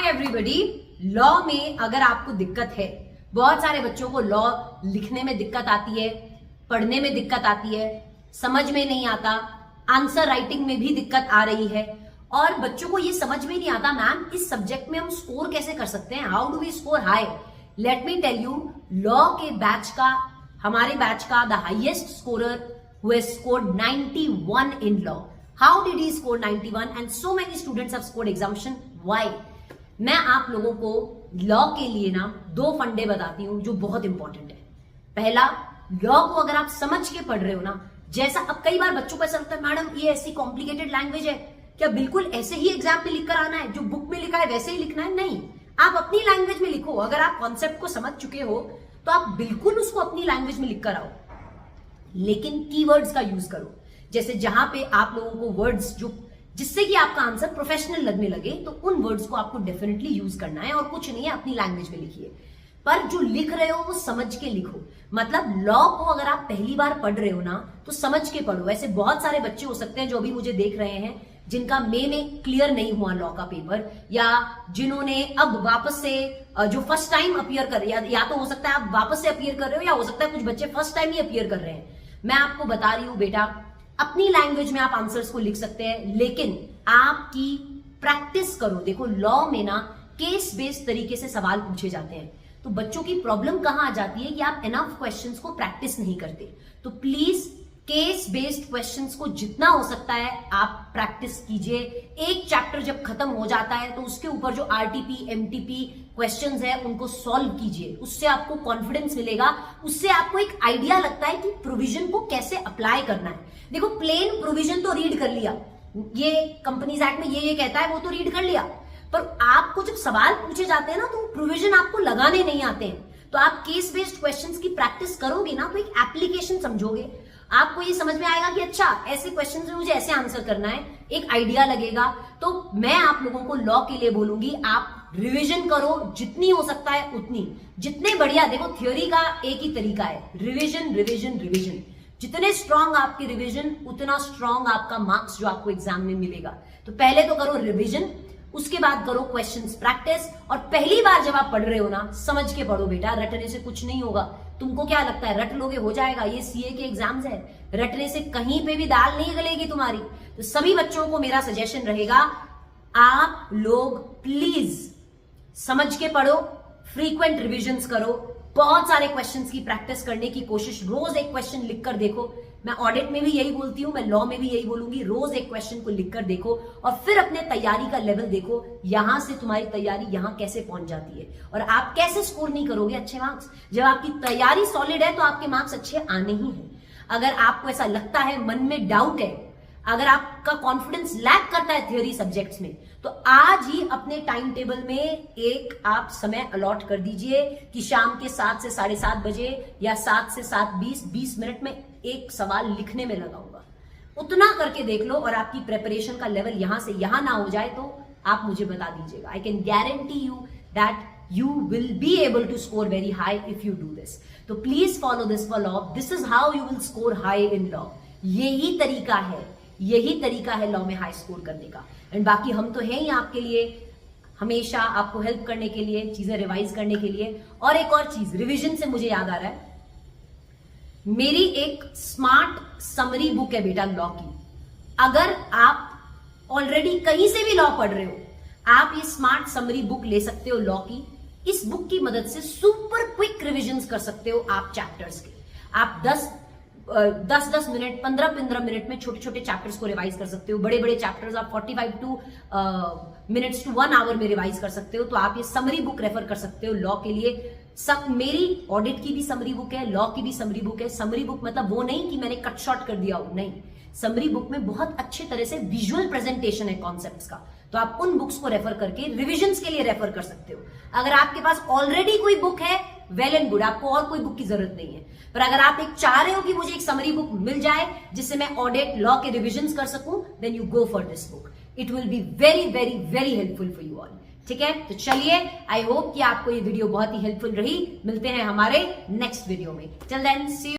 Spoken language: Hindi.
एवरीबॉडी, लॉ में अगर आपको दिक्कत है, बहुत सारे बच्चों को लॉ लिखने में दिक्कत आती है, पढ़ने में दिक्कत आती है, समझ में नहीं आता, आंसर राइटिंग में भी दिक्कत आ रही है और बच्चों को ये समझ में नहीं आता मैम इस सब्जेक्ट में हम स्कोर कैसे कर सकते हैं, how do we score high. Let me tell you, law के बैच का, हमारे बैच का the highest scorer who has scored 91 in law. How did he score 91 and so many students have scored examination, why? मैं आप लोगों को लॉ के लिए ना दो फंडे बताती हूं जो बहुत इंपॉर्टेंट है। पहला, लॉ को अगर आप समझ के पढ़ रहे हो ना, जैसा अब कई बार बच्चों को ऐसा लगता है मैडम ये ऐसी कॉम्प्लिकेटेड लैंग्वेज है, क्या बिल्कुल ऐसे ही एग्जाम में लिखकर आना है, जो बुक में लिखा है वैसे ही लिखना है? नहीं, आप अपनी लैंग्वेज में लिखो। अगर आप कॉन्सेप्ट को समझ चुके हो तो आप बिल्कुल उसको अपनी लैंग्वेज में लिखकर आओ, लेकिन कीवर्ड्स का यूज करो। जैसे जहां पे आप लोगों को वर्ड्स जो जिससे कि आपका आंसर प्रोफेशनल लगने लगे, तो उन वर्ड्स को आपको डेफिनेटली यूज करना है और कुछ नहीं है, अपनी लैंग्वेज में लिखिए। पर जो लिख रहे हो वो समझ के लिखो। मतलब लॉ को अगर आप पहली बार पढ़ रहे हो ना तो समझ के पढ़ो। ऐसे बहुत सारे बच्चे हो सकते हैं जो अभी मुझे देख रहे हैं जिनका मई में क्लियर नहीं हुआ लॉ का पेपर, या जिन्होंने अब वापस से जो फर्स्ट टाइम अपीयर कर रहे हैं, या तो हो सकता है आप वापस से अपीयर कर रहे हो, या हो सकता है कुछ बच्चे फर्स्ट टाइम ही अपीयर कर रहे हैं। मैं आपको बता रही हूं बेटा, अपनी लैंग्वेज में आप आंसर्स को लिख सकते हैं, लेकिन आपकी प्रैक्टिस करो। देखो लॉ में ना केस बेस्ड तरीके से सवाल पूछे जाते हैं, तो बच्चों की प्रॉब्लम कहां आ जाती है कि आप एनफ क्वेश्चंस को प्रैक्टिस नहीं करते। तो प्लीज केस बेस्ड क्वेश्चंस को जितना हो सकता है आप प्रैक्टिस कीजिए। एक चैप्टर जब खत्म हो जाता है तो उसके ऊपर जो आरटीपी एमटीपी क्वेश्चंस है उनको सॉल्व कीजिए, उससे आपको कॉन्फिडेंस मिलेगा, उससे आपको एक आइडिया लगता है कि प्रोविजन को कैसे अप्लाई करना है। देखो प्लेन प्रोविजन तो रीड कर लिया, ये कंपनीज एक्ट में ये कहता है वो तो रीड कर लिया, पर आपको जब सवाल पूछे जाते हैं ना तो प्रोविजन आपको लगाने नहीं आते हैं। तो आप केस बेस्ड क्वेश्चंस की प्रैक्टिस करोगे ना तो एक एप्लीकेशन समझोगे, आपको ये समझ में आएगा कि अच्छा ऐसे क्वेश्चंस में मुझे ऐसे आंसर करना है, एक आइडिया लगेगा। तो मैं आप लोगों को लॉ के लिए बोलूंगी, आप रिवीजन करो जितनी हो सकता है उतनी, जितने बढ़िया। देखो थ्योरी का एक ही तरीका है, रिवीजन रिवीजन रिवीजन। जितने स्ट्रांग आपके रिवीजन उतना स्ट्रांग आपका मार्क्स जो आपको एग्जाम में मिलेगा। तो पहले तो करो रिवीजन, उसके बाद करो क्वेश्चंस प्रैक्टिस, और पहली बार जब आप पढ़ रहे हो ना समझ के पढ़ो बेटा, रटने से कुछ नहीं होगा। तुमको क्या लगता है रट लोगे हो जाएगा? ये सीए के एग्जाम्स है, रटने से कहीं पे भी दाल नहीं गलेगी तुम्हारी। तो सभी बच्चों को मेरा सजेशन रहेगा, आप लोग प्लीज समझ के पढ़ो, फ्रीक्वेंट रिविजन्स करो, बहुत सारे क्वेश्चंस की प्रैक्टिस करने की कोशिश, रोज एक क्वेश्चन लिखकर देखो। मैं ऑडिट में भी यही बोलती हूं, मैं लॉ में भी यही बोलूंगी, रोज एक क्वेश्चन को लिखकर देखो और फिर अपने तैयारी का लेवल देखो, यहां से तुम्हारी तैयारी यहां कैसे पहुंच जाती है और आप कैसे स्कोर नहीं करोगे अच्छे मार्क्स। जब आपकी तैयारी सॉलिड है तो आपके मार्क्स अच्छे आने ही हैं। अगर आपको ऐसा लगता है, मन में डाउट है, अगर आपका कॉन्फिडेंस लैक करता है थ्योरी सब्जेक्ट्स में, तो आज ही अपने टाइम टेबल में एक आप समय अलॉट कर दीजिए कि शाम के 7 से 7:30 बजे या 7 से 7:20 20 मिनट में एक सवाल लिखने में लगाऊंगा। उतना करके देख लो और आपकी प्रिपरेशन का लेवल यहां से यहां ना हो जाए तो आप मुझे बता दीजिएगा। I can guarantee you that you will be able to score very high if you do this. तो please follow this for law. This is how you will score high in law. यही तरीका है लॉ में हाई स्कोर करने का। एंड बाकी हम तो हैं ही आपके लिए, हमेशा आपको हेल्प करने के लिए, चीजें रिवाइज करने के लिए। और एक और चीज, रिवीजन से मुझे याद आ रहा है, मेरी एक स्मार्ट समरी बुक है बेटा लॉ की। अगर आप ऑलरेडी कहीं से भी लॉ पढ़ रहे हो, आप ये स्मार्ट समरी बुक ले सकते हो लॉ की। इस बुक की मदद से सुपर क्विक रिविजन्स कर सकते हो आप चैप्टर्स के। आप 10 मिनट 15 मिनट में छोटे छोटे चैप्टर्स को रिवाइज कर सकते हो। बड़े बड़े चैप्टर्स आप 45 मिनट्स टू 1 आवर में रिवाइज कर सकते हो। तो आप ये समरी बुक रेफर कर सकते हो लॉ के लिए। सब मेरी ऑडिट की भी समरी बुक है, लॉ की भी समरी बुक है। समरी बुक मतलब वो नहीं कि मैंने कट शॉर्ट कर दिया हो, नहीं। समरी बुक में बहुत अच्छे तरह से विजुअल प्रेजेंटेशन है कॉन्सेप्ट्स का, तो आप उन बुक्स को रेफर करके रिविजन्स के लिए रेफर कर सकते हो। अगर आपके पास ऑलरेडी कोई बुक है, वेल एंड गुड, आपको और कोई बुक की जरूरत नहीं है। पर अगर आप एक चाह रहे हो कि मुझे एक समरी बुक मिल जाए जिससे मैं ऑडिट लॉ के रिविजन्स कर सकूं, then you go for this book. It will be very very very helpful for you all. ठीक है, तो चलिए, आई होप कि आपको ये वीडियो बहुत ही हेल्पफुल रही। मिलते हैं हमारे नेक्स्ट वीडियो में। Till then see you.